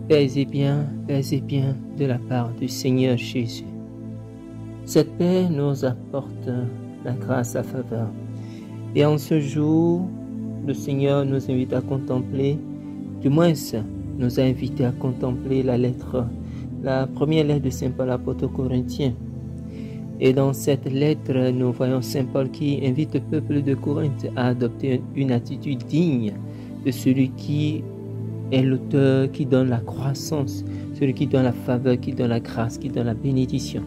Paix et bien de la part du Seigneur Jésus. Cette paix nous apporte la grâce à faveur. Et en ce jour, le Seigneur nous invite à contempler, du moins nous a invités à contempler la première lettre de Saint Paul apôtre aux Corinthiens. Et dans cette lettre, nous voyons Saint Paul qui invite le peuple de Corinthe à adopter une attitude digne de celui qui est l'auteur, qui donne la croissance, celui qui donne la faveur, qui donne la grâce, qui donne la bénédiction.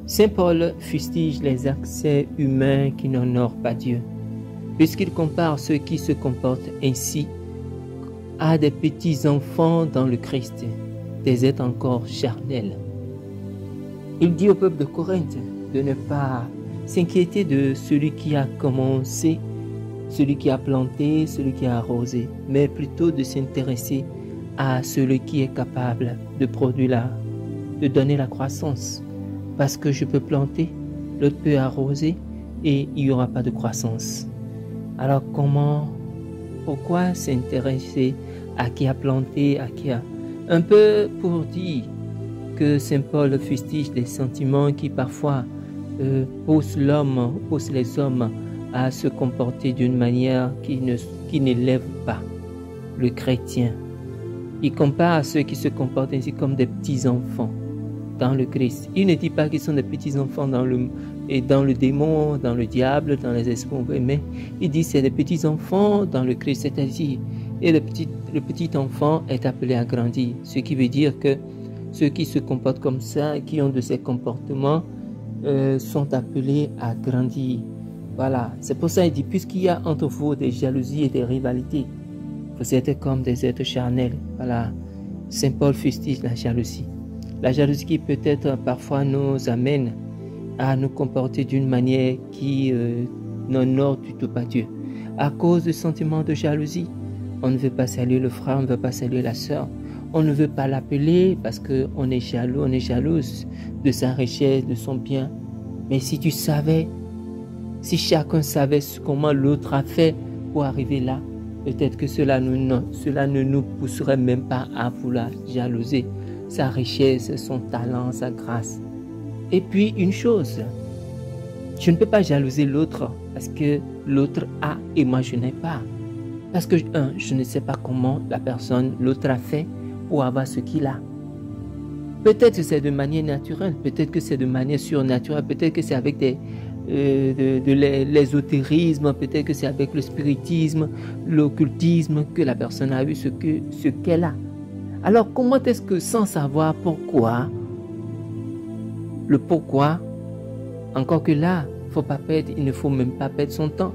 Saint Paul fustige les accès humains qui n'honorent pas Dieu, puisqu'il compare ceux qui se comportent ainsi à des petits enfants dans le Christ, des êtres encore charnels. Il dit au peuple de Corinthe de ne pas s'inquiéter de celui qui a commencé, celui qui a planté, celui qui a arrosé, mais plutôt de s'intéresser à celui qui est capable de produire de donner la croissance. Parce que je peux planter, l'autre peut arroser et il n'y aura pas de croissance. Alors pourquoi s'intéresser à qui a planté, à qui a... Un peu pour dire que Saint Paul fustige des sentiments qui parfois poussent les hommes à se comporter d'une manière qui n'élève pas le chrétien. Il compare ceux qui se comportent ainsi comme des petits-enfants dans le Christ. Il ne dit pas qu'ils sont des petits-enfants dans le démon, dans le diable, dans les esprits, mais il dit que c'est des petits-enfants dans le Christ, c'est-à-dire, et le petit enfant est appelé à grandir, ce qui veut dire que ceux qui se comportent comme ça, qui ont de ces comportements, sont appelés à grandir. Voilà, c'est pour ça qu'il dit, puisqu'il y a entre vous des jalousies et des rivalités, vous êtes comme des êtres charnels. Voilà, Saint Paul fustige la jalousie. La jalousie qui peut-être parfois nous amène à nous comporter d'une manière qui n'honore du tout pas Dieu. À cause du sentiment de jalousie, on ne veut pas saluer le frère, on ne veut pas saluer la sœur. On ne veut pas l'appeler parce qu'on est jaloux, on est jalouse de sa richesse, de son bien. Mais si tu savais, si chacun savait comment l'autre a fait pour arriver là, peut-être que cela ne nous pousserait même pas à vouloir jalouser sa richesse, son talent, sa grâce. Et puis une chose, je ne peux pas jalouser l'autre parce que l'autre a et moi je n'ai pas. Parce que je ne sais pas comment l'autre a fait pour avoir ce qu'il a. Peut-être que c'est de manière naturelle, peut-être que c'est de manière surnaturelle, peut-être que c'est avec l'ésotérisme, peut-être que c'est avec le spiritisme, l'occultisme que la personne a eu ce qu'elle a. Alors comment est-ce que sans savoir pourquoi, encore que là, il ne faut même pas perdre son temps.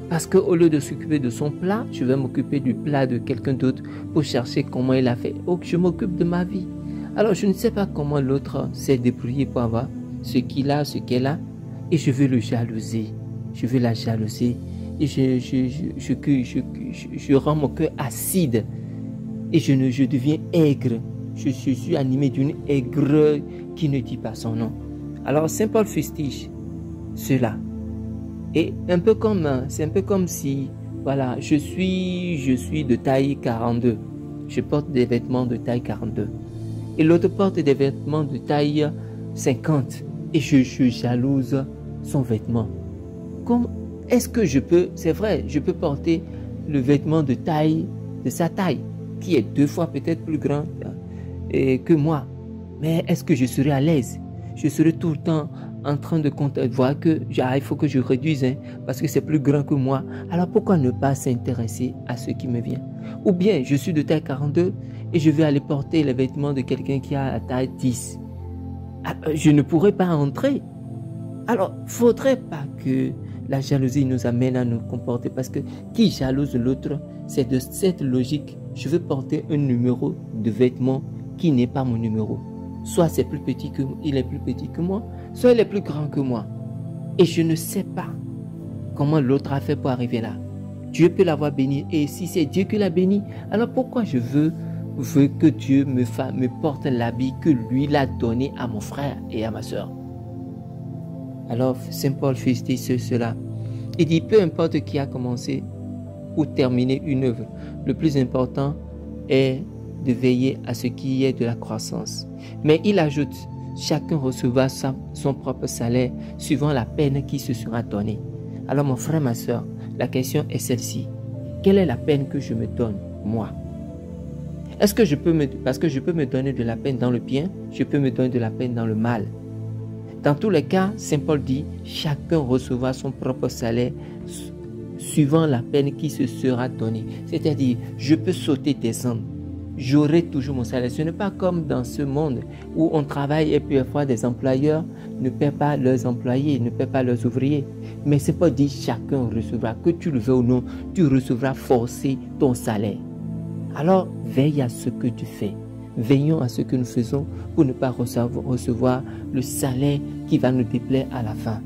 Parce qu'au lieu de s'occuper de son plat, je vais m'occuper du plat de quelqu'un d'autre pour chercher comment il a fait. Oh, je m'occupe de ma vie. Alors, je ne sais pas comment l'autre s'est débrouillé pour avoir ce qu'il a, ce qu'elle a. Et je veux le jalouser. Je veux la jalouser. Et je rends mon cœur acide. Et je deviens aigre. Je suis animé d'une aigreur qui ne dit pas son nom. Alors, Saint Paul fustige cela. Et c'est un peu comme si, voilà, je suis de taille 42. Je porte des vêtements de taille 42. Et l'autre porte des vêtements de taille 50. Et je jalouse son vêtement. Est-ce que c'est vrai, je peux porter le vêtement de sa taille, qui est 2 fois peut-être plus grand que moi. Mais est-ce que je serai à l'aise? Je serai tout le temps en train de voir que il faut que je réduise parce que c'est plus grand que moi. Alors pourquoi ne pas s'intéresser à ce qui me vient? Ou bien je suis de taille 42 et je vais aller porter les vêtements de quelqu'un qui a la taille 10. Je ne pourrai pas entrer. Alors faudrait pas que la jalousie nous amène à nous comporter, parce que qui jalouse l'autre, c'est de cette logique. Je veux porter un numéro de vêtements qui n'est pas mon numéro. Soit il est plus petit que moi, soit il est plus grand que moi. Et je ne sais pas comment l'autre a fait pour arriver là. Dieu peut l'avoir béni. Et si c'est Dieu qui l'a béni, alors pourquoi je veux que Dieu me porte l'habit que lui l'a donné à mon frère et à ma soeur? Alors Saint Paul fustige cela. Il dit, peu importe qui a commencé ou terminé une œuvre, le plus important est de veiller à ce qu'il y ait de la croissance. Mais il ajoute, chacun recevra son propre salaire suivant la peine qui se sera donnée. Alors mon frère, ma soeur, la question est celle-ci. Quelle est la peine que je me donne, moi? Est-ce que parce que je peux me donner de la peine dans le bien, je peux me donner de la peine dans le mal. Dans tous les cas, Saint Paul dit, chacun recevra son propre salaire suivant la peine qui se sera donnée. C'est-à-dire, je peux sauter, descendre. J'aurai toujours mon salaire. Ce n'est pas comme dans ce monde où on travaille et puis parfois des employeurs ne paient pas leurs employés, ne paient pas leurs ouvriers. Mais c'est pas dit chacun recevra, que tu le veux ou non, tu recevras forcé ton salaire. Alors, veille à ce que tu fais. Veillons à ce que nous faisons pour ne pas recevoir le salaire qui va nous déplaire à la fin.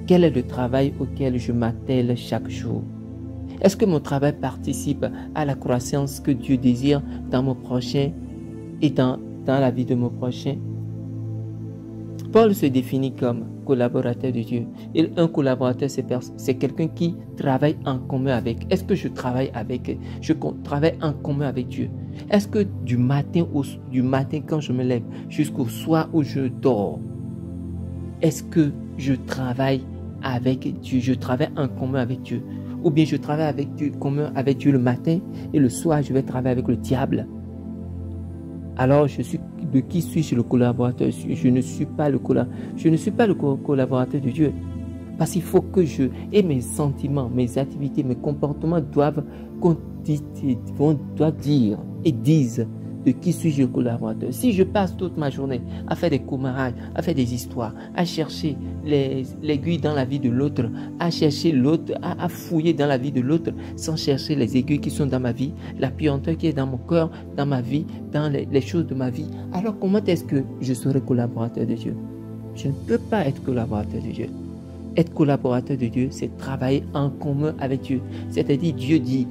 Quel est le travail auquel je m'attelle chaque jour? Est-ce que mon travail participe à la croissance que Dieu désire dans mon prochain et dans la vie de mon prochain? Paul se définit comme collaborateur de Dieu. Et un collaborateur, c'est quelqu'un qui travaille en commun avec. Est-ce que je travaille travaille en commun avec Dieu? Est-ce que du matin quand je me lève jusqu'au soir où je dors, est-ce que je travaille avec Dieu? Je travaille en commun avec Dieu. Ou bien je travaille commun avec Dieu le matin et le soir je vais travailler avec le diable. Alors de qui suis-je le collaborateur? Je ne suis pas le collaborateur de Dieu. Parce qu'il faut que et mes sentiments, mes activités, mes comportements doivent dire et disent de qui suis-je le collaborateur. Si je passe toute ma journée à faire des commérages, à faire des histoires, à chercher l'aiguille dans la vie de l'autre, à chercher l'autre, à fouiller dans la vie de l'autre, sans chercher les aiguilles qui sont dans ma vie, la puanteur qui est dans mon cœur, dans ma vie, dans les choses de ma vie, alors comment est-ce que je serai collaborateur de Dieu? Je ne peux pas être collaborateur de Dieu. Être collaborateur de Dieu, c'est travailler en commun avec Dieu. C'est-à-dire, Dieu dit,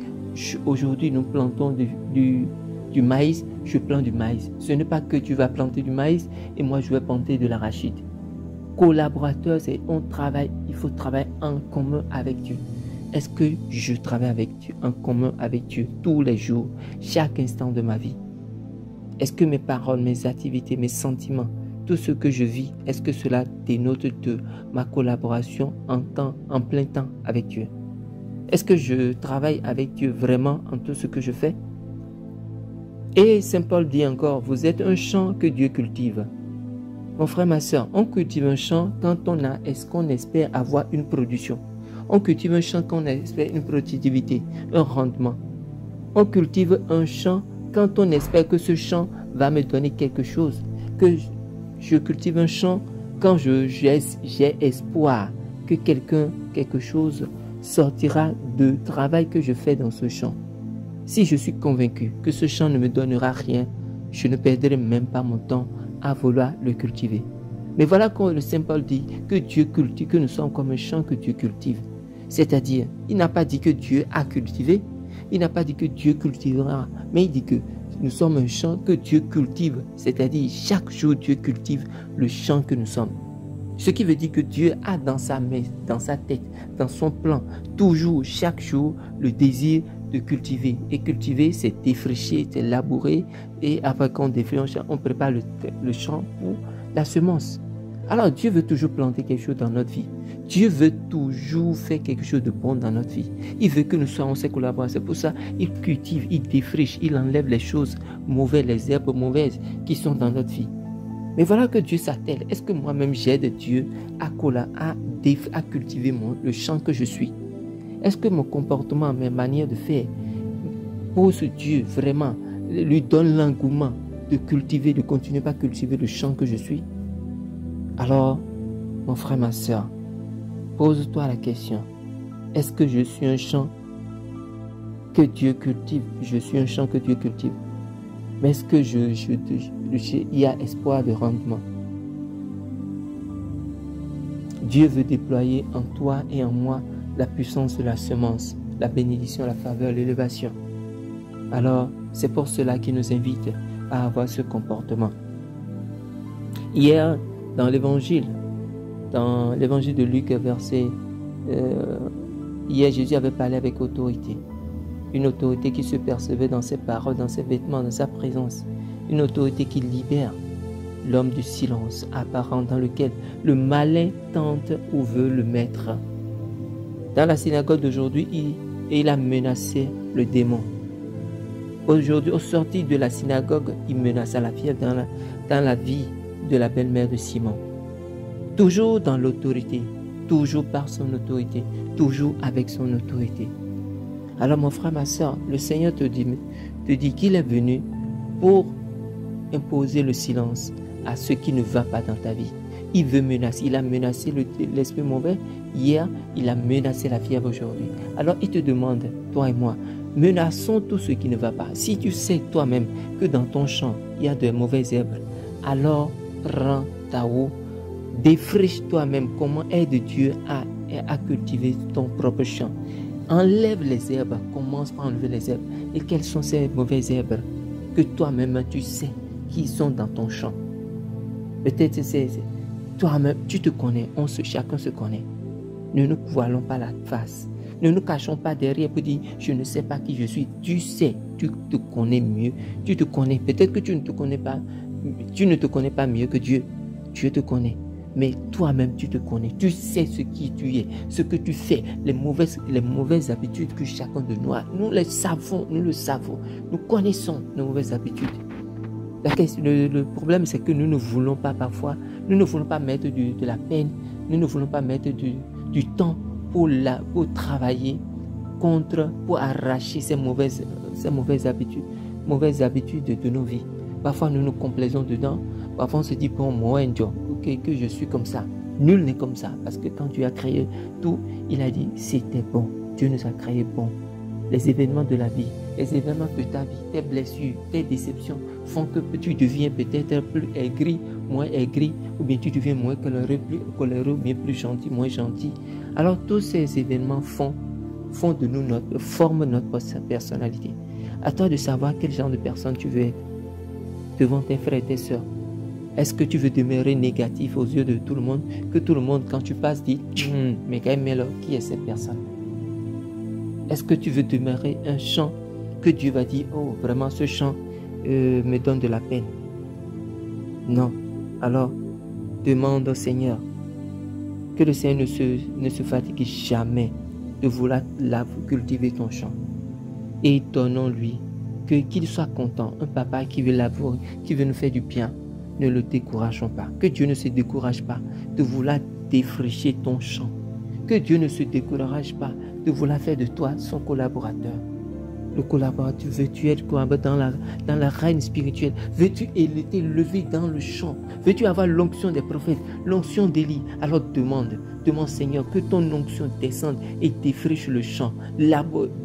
aujourd'hui nous plantons du maïs, je plante du maïs. Ce n'est pas que tu vas planter du maïs et moi je vais planter de l'arachide. Collaborateur, c'est il faut travailler en commun avec Dieu. Est-ce que je travaille avec Dieu, en commun avec Dieu tous les jours, chaque instant de ma vie? Est-ce que mes paroles, mes activités, mes sentiments, tout ce que je vis, est-ce que cela dénote de ma collaboration en plein temps avec Dieu? Est-ce que je travaille avec Dieu vraiment en tout ce que je fais? Et Saint Paul dit encore, vous êtes un champ que Dieu cultive. Mon frère, ma soeur, on cultive un champ quand est-ce qu'on espère avoir une production. On cultive un champ quand on espère une productivité, un rendement. On cultive un champ quand on espère que ce champ va me donner quelque chose. Que je cultive un champ quand j'ai espoir que quelque chose sortira du travail que je fais dans ce champ. Si je suis convaincu que ce champ ne me donnera rien, je ne perdrai même pas mon temps à vouloir le cultiver. Mais voilà quand le Saint Paul dit que Dieu cultive, que nous sommes comme un champ que Dieu cultive. C'est-à-dire, il n'a pas dit que Dieu a cultivé, il n'a pas dit que Dieu cultivera, mais il dit que nous sommes un champ que Dieu cultive. C'est-à-dire, chaque jour Dieu cultive le champ que nous sommes. Ce qui veut dire que Dieu a dans sa main, dans sa tête, dans son plan, toujours, chaque jour, le désir de cultiver. Et cultiver, c'est défricher, c'est labourer. Et après qu'on défriche un champ, on prépare le champ pour la semence. Alors Dieu veut toujours planter quelque chose dans notre vie. Dieu veut toujours faire quelque chose de bon dans notre vie. Il veut que nous soyons ses collaborateurs. C'est pour ça qu'il cultive, il défriche, il enlève les choses mauvaises, les herbes mauvaises qui sont dans notre vie. Mais voilà que Dieu s'attelle. Est-ce que moi-même j'aide Dieu à cultiver le champ que je suis? Est-ce que mon comportement, mes manières de faire pose Dieu vraiment, lui donne l'engouement de cultiver, de continuer à cultiver le champ que je suis? Alors, mon frère, ma soeur, pose-toi la question. Est-ce que je suis un champ que Dieu cultive? Je suis un champ que Dieu cultive. Mais est-ce que il y a espoir de rendement? Dieu veut déployer en toi et en moi la puissance de la semence, la bénédiction, la faveur, l'élévation. Alors, c'est pour cela qu'il nous invite à avoir ce comportement. Hier, dans l'évangile de Luc, hier Jésus avait parlé avec autorité. Une autorité qui se percevait dans ses paroles, dans ses vêtements, dans sa présence. Une autorité qui libère l'homme du silence apparent dans lequel le malin tente ou veut le mettre. Dans la synagogue d'aujourd'hui, il a menacé le démon. Aujourd'hui, au sortir de la synagogue, il menaça la fièvre dans la vie de la belle-mère de Simon. Toujours dans l'autorité, toujours par son autorité, toujours avec son autorité. Alors mon frère, ma soeur, le Seigneur te dit qu'il est venu pour imposer le silence à ce qui ne va pas dans ta vie. Il veut menacer, il a menacé l'esprit mauvais hier, il a menacé la fièvre aujourd'hui. Alors il te demande, toi et moi, menaçons tout ce qui ne va pas. Si tu sais toi-même que dans ton champ, il y a de mauvaises herbes, alors prends ta roue, défriche toi-même comment aide Dieu à cultiver ton propre champ. Enlève les herbes, commence par enlever les herbes. Et quelles sont ces mauvaises herbes que toi-même tu sais qui sont dans ton champ? Peut-être c'est toi-même, tu te connais, chacun se connaît. Ne nous voilons pas la face. Ne nous cachons pas derrière pour dire je ne sais pas qui je suis. Tu sais, tu te connais mieux. Tu te connais. Peut-être que tu ne te connais pas mieux que Dieu. Dieu te connaît. Mais toi-même, tu te connais. Tu sais ce qui tu es, ce que tu fais, les mauvaises habitudes que chacun de nous a. Nous le savons. Nous connaissons nos mauvaises habitudes. Le problème, c'est que nous ne voulons pas parfois, nous ne voulons pas mettre de la peine, nous ne voulons pas mettre du temps pour travailler pour arracher ces mauvaises habitudes de nos vies. Parfois, nous nous complaisons dedans. Parfois, on se dit, bon, moi, que je suis comme ça. Nul n'est comme ça. Parce que quand Dieu a créé tout, il a dit, c'était bon. Dieu nous a créé bon. Les événements de la vie, les événements de ta vie, tes blessures, tes déceptions font que tu deviens peut-être plus aigri, moins aigri, ou bien tu deviens moins coléreux, ou bien plus gentil, moins gentil. Alors tous ces événements forment notre personnalité. À toi de savoir quel genre de personne tu veux être devant tes frères et tes sœurs. Est-ce que tu veux demeurer négatif aux yeux de tout le monde, que tout le monde, quand tu passes, dit mais quand même, alors, qui est cette personne? Est-ce que tu veux demeurer un chant que Dieu va dire, oh, vraiment ce chant me donne de la peine? Non. Alors, demande au Seigneur que le Seigneur ne se fatigue jamais de vouloir cultiver ton chant. Et donnons-lui qu'il soit content. Un papa qui veut l'avouer, qui veut nous faire du bien, ne le décourageons pas. Que Dieu ne se décourage pas de vouloir défricher ton champ. Que Dieu ne se décourage pas de vouloir faire de toi son collaborateur. Le collaborateur, veux-tu être dans la reine spirituelle? Veux-tu t'élever dans le champ? Veux-tu avoir l'onction des prophètes, l'onction d'Élie? Alors demande Seigneur, que ton onction descende et défriche le champ.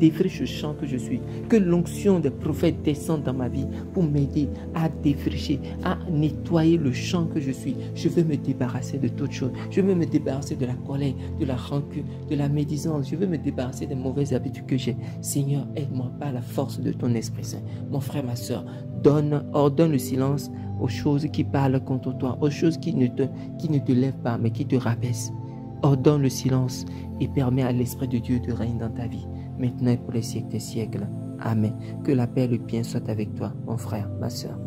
Défriche le champ que je suis. Que l'onction des prophètes descende dans ma vie pour m'aider à défricher, à nettoyer le champ que je suis. Je veux me débarrasser de toutes choses. Je veux me débarrasser de la colère, de la rancune, de la médisance. Je veux me débarrasser des mauvaises habitudes que j'ai. Seigneur, aide-moi par la force de ton Esprit Saint. Mon frère, ma soeur, ordonne le silence aux choses qui parlent contre toi, aux choses qui ne te lèvent pas, mais qui te rabaissent. Ordonne le silence et permets à l'Esprit de Dieu de régner dans ta vie, maintenant et pour les siècles des siècles. Amen. Que la paix et le bien soient avec toi, mon frère, ma soeur.